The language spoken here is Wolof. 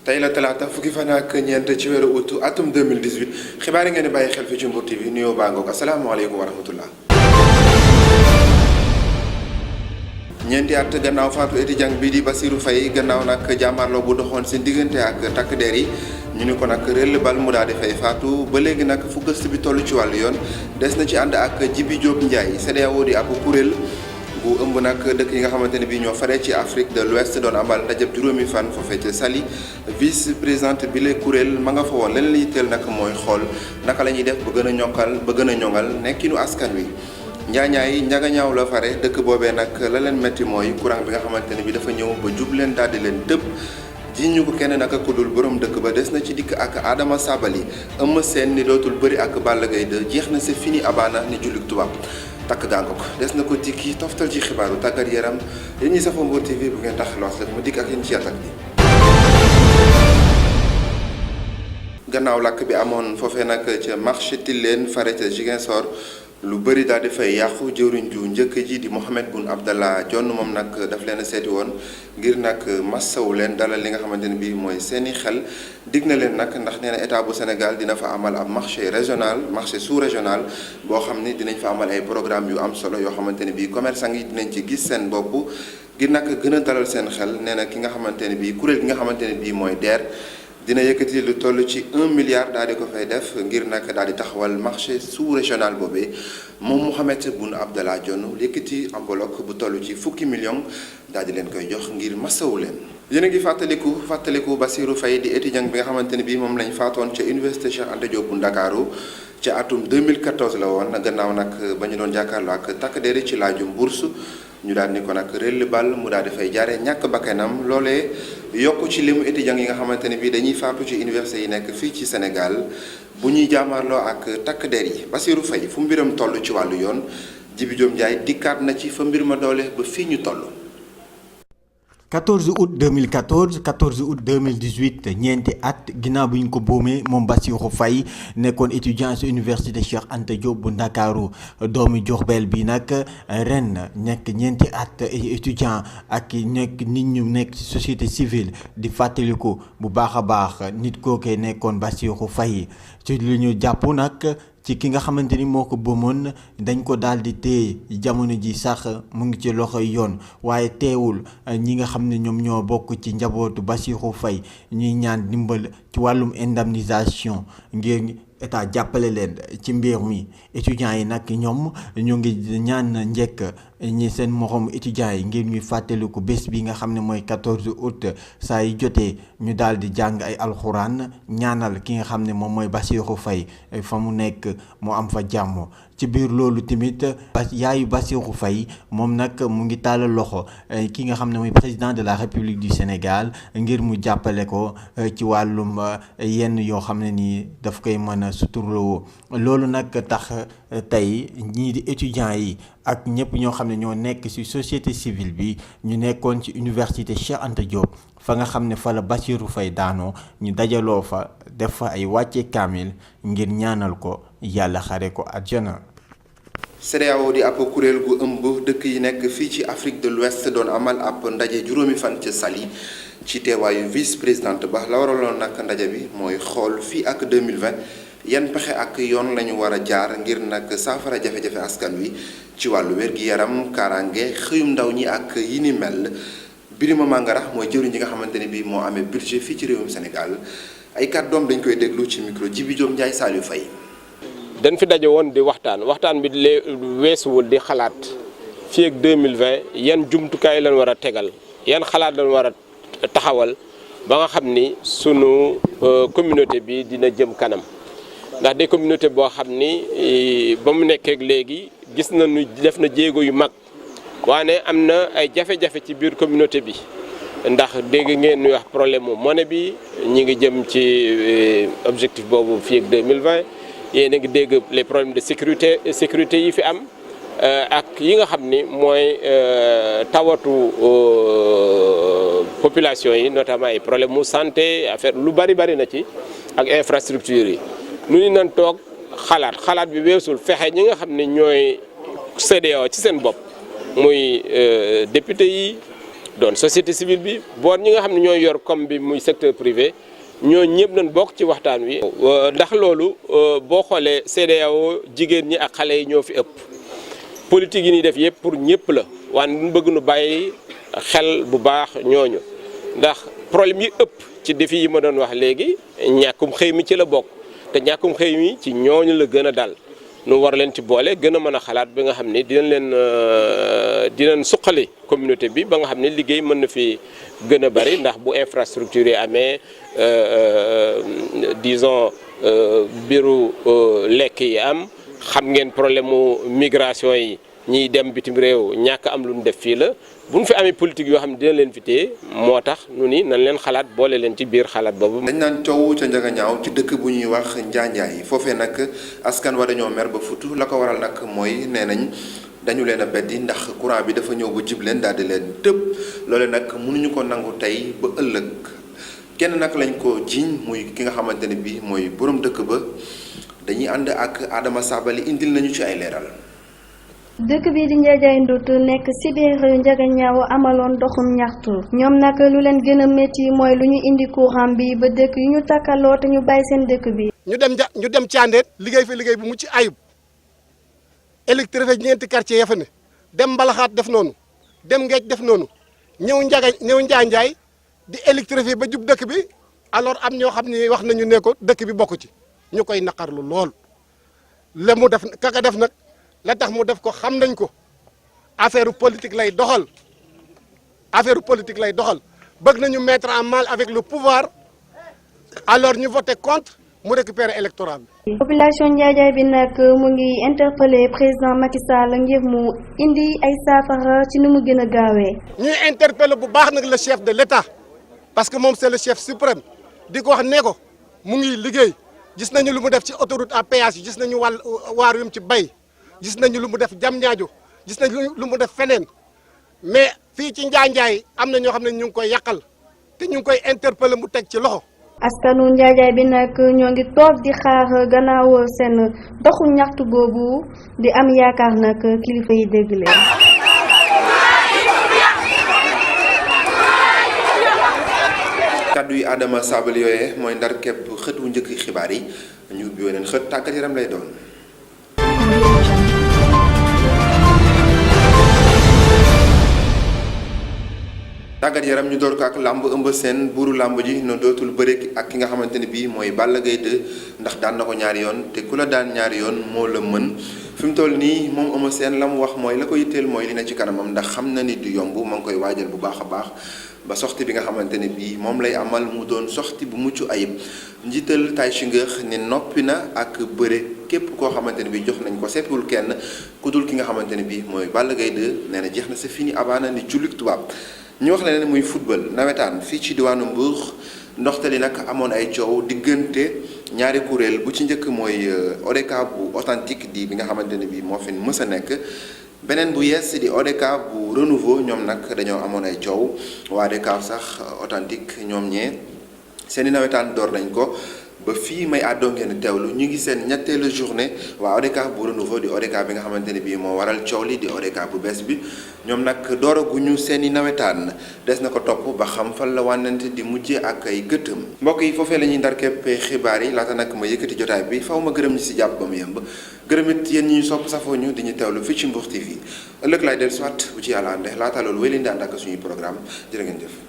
tey la talaata fukki fan ak ñeent ci weeru août atum 2018 xibaar yi ngeen di bàyyi xel fi ci Mbour TV nuyoo baa ngoog asalaamaaleykum wa rahmatullah. ñeenti at gannaaw faatu étudiant bii di Bassirou Faye gannaaw nag jàmmarloo bu doxoon seen diggante ak takk der yi ñu ni ko nag rëll bal mu daal di fay faatu ba léegi nag fu gëstu bi toll ci wàllu yoon des na ci ànd ak Djibi Diop Ndiaye CEDEAO di ab kuréel bu ëmb nag dëkk yi nga xamante ne bii ñoo faree ci Afrique de l'Ouest doon amal ndajëb juróomi fan foofee ca Saly vice présidente bi la kuréel ma nga fa woon leneen li yitteel nag mooy xool naka la ñuy def ba gën a ñokkal ba gën a ñoŋal nekkinu askan wi. njaañaay njagañaaw la fare dëkk boobee nag la leen métti mooy courant bi nga xamante ne bi dafa ñëw ba jub leen daal di leen tëb ji ñu ko kenn naka ku dul borom dëkk ba des na ci dikk ak Adama Sabali Eumeu Sène ni dootul bëri ak Balla Gaye 2 jeex na c'est fini abana ni jullit tubaab takk gàngo ko des na ko tikki toftal ci xibaaru tàggat yaram yéen ñi safoo Mbour TV bu ngeen tax loos def ma dikk ak yéen ci yatak bi. gannaaw làkk bi amoon foofee nag ca marché Tilène fare ca Ziguinchor lu bëri daal di fay yàqu jëwriñ ju njëkk ji di Mohamed Boun Abdallah Dionne moom nag daf leen a seeti woon ngir nag massawu leen dalal li nga xamante ne bii mooy seeni xel dig na leen nag ndax nee na état bu Sénégal dina fa amal ab marché régional marché sous régional boo xam ni dinañ fa amal ay programme yu am solo yoo xamante ne bii commerçant yi dinañ ci gis seen bopp ngir nag gën a dalal seen xel nee na ki nga xamante ne bii kuréel gi nga xamante ne bii mooy DER. dina yëkkati lu toll ci 1 milliard daal di ko fay def ngir nag daal di taxawal marché sous régional boobee moom Mohamed Boun Abdallah Dionne yëkkati enveloppe bu toll ci fukki million daal di leen koy jox ngir masawu leen. yéen a ngi fàttaliku Bassirou Faye di étudiant bi nga xamante ne bii moom lañ faatoon ca université Cheikh Anta Diop bu Ndakaaru ca atum 2014 la woon gannaaw nag ba ñu doon jàkkaarloo ak takk der ci laajum bourse ñu daal ni ko nag rëll bal mu daal di fay jaare ñàkk bakkanam loolee yokk ci limu étudiants yi nga xamante ne bii dañuy faatu ci université yi nekk fii ci Sénégal bu ñuy jaamarloo ak takk der yi Bassirou Faye fu mbiram toll ci wàllu yoon Djibi Diop Ndiaye dikkaat na ci fa mbir ma doole ba fii ñu toll. 14 août 2014 14 août 2018 ñeenti at ginnaaw bi ñu ko boomee moom Bassirou Faye nekkoon étudiant ci université Cheikh Anta Diop bu Ndakaaru doomi Diourbel bi nag ren nekk ñeenti at étudiant ak nekk nit ñu nekk ci société civile di fàttaliku bu baax a baax nit kookee nekkoon Bassirou Faye ci li ñu jàpp nag ci ki nga xamante ni moo ko bëmoon dañ ko daal di téye jamono ji sax mu ngi ci loxoy yoon waaye teewul ñi nga xam ne ñoom ñoo bokk ci njabootu Bassirou Faye ñuy ñaan dimbal ci wàllum indemnisation ngir état jàppale leen ci mbir mi étudiants yi nag ñoom ñu ngi ñaan njëkk ñi seen moroom étudiants yi ngir ñuy fàttaliku bés bi nga xam ne mooy 14 août saa yi jotee ñu daal di jàng ay alxuraan ñaanal ki nga xam ne moom mooy Bassirou Faye fa mu nekk mu am fa jàmm ci biir loolu tamit yaayu Bassirou Faye moom nag mu ngi tàllal loxo ki nga xam ne mooy président de la République du Sénégal ngir mu jàppale ko ci wàllum yenn yoo xam ne nii daf koy mën a suturloo loolu nag tax tey ñii di étudiants yi ak ñëpp ñoo xam ne ñoo nekk ci société civile bi ñu nekkoon ci université Cheikh Anta Diop fa nga xam ne fa la Bassirou Faye daanoo ñu dajaloo fa def fa ay wàcce kaamil ngir ñaanal ko yàlla xare ko àjjana. CEDEAO di ab kuréel gu ëmb dëkk yi nekk fii ci Afrique de l'Ouest doon amal ab ndaje juróomi fan ca Saly ci teewaayu vice présidente ba la waraloon nag ndaje bi mooy xool fii ak 2020 yan pexe ak yoon lañu war a jaar ngir nag saafara jafe-jafe askan wi ci wàllu wér-gi-yaram kaaraange xëyum ndaw ñi ak yi ni mel. Birima Mangara mooy jëwriñ ji nga xamante ne bii moo amee budget fii ci réewum Sénégal ay kàddoom dañ koy déglu ci micro Djibi Diop Ndiaye Saliou Faye. dañ fi daje woon di waxtaan bi weesuwul di xalaat fii ak 2020 yan jumtukaay lañ war a tegal yan xalaat lañ war a taxawal ba nga xam ni sunu communauté bi dina jëm kanam ndax des communauté boo xam ni ba mu nekkee léegi gis nañu def na jéego yu mag waane am na ay jafe-jafe ci biir communauté bi ndax dégg ngeen ñuy wax problème mu monnaie bi ñi ngi jëm ci objectif boobu fii ak 2020 yéen a ngi dégg les problèmes de sécurité yi fi am ak yi nga xam ni mooy tawatu population yi notamment ay problème mu santé affaire lu bari na ci ak infrastructure yi nu ñu nan toog xalaat bi weesul fexe ñi nga xam ne ñooy CEDEAO ci seen bopp muy député yi doon société civile bi boon ñi nga xam ne ñooy yor comme bi muy secteur privé ñoo ñëpp nañ bokk ci waxtaan wi. ndax loolu boo xoolee CEDEAO jigéen ñi ak xale yi ñoo fi ëpp politique yi ñuy def yëpp pour ñëpp la waaye ñu bëgg nu bàyyi xel bu baax ñooñu ndax problème yi ëpp ci défi yi ma doon wax léegi ñàkkum xëy mi ci la bokk te ñàkkum xëy mi ci ñooñu la gën a dal nu war leen ci boole gën a mën a xalaat bi nga xam ni dinañ suqali communauté bi ba nga xam ne liggéey mën na fi gën a bari ndax bu infrastructure yi amee disons biiru lekk yi am xam ngeen problème mu migration yi ñiy dem bitim réew ñàkk am lu ñu def fii la bu ñu fi amee politique yoo xam ne dina leen fi téye moo tax nu ni nañ leen xalaat boole leen ci biir xalaat boobu. dañ naan coow ca Njagañaaw ci dëkk bu ñuy wax Njaanjaay foofee nag askan wa dañoo mer ba futu la ko waral nag mooy nee nañ dañu leen a beddi ndax courant bi dafa ñëw ba jib leen daal di leen tëb loole nag mënuñu ko nangu tey ba ëllëg kenn nag lañ ko jiiñ muy ki nga xamante ne bii mooy borom dëkk ba dañuy ànd ak Adama Sabali indil nañu ci ay leeral. dëkk bi di Ndiadiaye Ndout nekk ci biir Njagañaaw amaloon doxum ñaxtu ñoom nag lu leen gën a métti mooy lu ñu indi courant bi ba dëkk yu ñu takkaloo te ñu bàyyi seen dëkk bi. ñu dem Thiandé liggéey fi liggéey bu mucc ayib électrifié ñeenti quartier ya fa ne dem Mbalaxaat def noonu dem Ngeej def noonu ñëw Njaanjaay di électrifié ba jub dëkk bi alors am ñoo xam ne wax nañu ne ko dëkk bi bokk ci ñu koy naqarlu lool la mu def kaka def nag. la tax mu def ko xam nañ ko affaire politique lay doxal bëgg nañu mettre en mal avec le pouvoir alors ñu voté contre mu récupérer électorat bi. population Ndiadiaye bi nag mu ngi interpellé président Macky Sall ngir mu indi ay saafara ci ni mu gën a gaawee. ñuy interpellé bu baax nag le chef de l'État parce que moom c'est le chef suprême di ko wax ne ko mu ngi liggéey gis nañu lu mu def ci autoroute à péage gis nañu waar wi mu ci bay. gis nañu lu mu def Diamniadio gis nañu lu mu def feneen mais fii ci Njaanjaay am na ñoo xam ne ñu ngi koy yàqal te ñu ngi koy interpeller mu teg ci loxo. askanu Ndiadiaye bi nag ñoo ngi toog di xaar gannaaw seen doxu ñaxtu boobu di am yaakaar nag kilifa yi dégg leen. kaddu yi Adama Sabali yooyee mooy ndar képp xët wu njëkk xibaar yi ñu ubbi weneen xët tàggat yaram lay doon. tàggat yaram ñu door ko ak làmb Eumeu Sène buuru làmb ji no dootul bëre ak ki nga xamante ne bii mooy Balla Gaye 2 ndax daan na ko ñaari yoon te ku la daan ñaari yoon moo la mën fi mu toll nii moom Eumeu Sène la mu wax mooy la ko yitteel mooy li na ci kanamam ndax xam na ni du yomb ma ngi koy waajal bu baax a baax ba sortie bi nga xamante ne bii moom lay amal mu doon sortie bu mucc ayib njiital Tay Shinger ne noppi na ak bëre képp koo xamante ne bii jox nañ ko seetwul kenn ku dul ki nga xamante ne bii mooy Balla Gaye 2 nee na jeex na c'est fini abaana ni jullit tubaab ñu wax leen muy football nawetaan fii ci diwaanu Mbour ndoxtali nag amoon ay coow diggante ñaari kuréel bu ci njëkk mooy ODCAV bu authentique di bi nga xamante ne bii moo fi mës a nekk beneen bu yees di ODCAV bu renouveau ñoom nag dañoo amoon ay coow waa ODCAV sax authentique ñoom ñee seeni nawetaan door nañ ko ba fii may àddoo ngeen teewlu ñu ngi seen ñetteelu journée waa ODCAV bu renouveau di ODCAV bi nga xamante ne bii moo waral coow li di ODCAV bu bees bi ñoom nag dooraguñu seeni nawetaan des na ko topp ba xam fan la wànnante di mujjee ak ay gëtëm mbokk yi foofee la ñuy ndar képp xibaar yi laata nag ma yëkkati jotaay bi faw ma gërëm ñi si jàpp ba mu yemb gërëm it yéen ñi ñu sopp safoo ñu di ñu teewlu fii ci Mbour TV ëllëg laay dellu soit bu ci yàlla ànde laata loolu wéy leen di ànd ak suñuy programme jërë ngeen jëf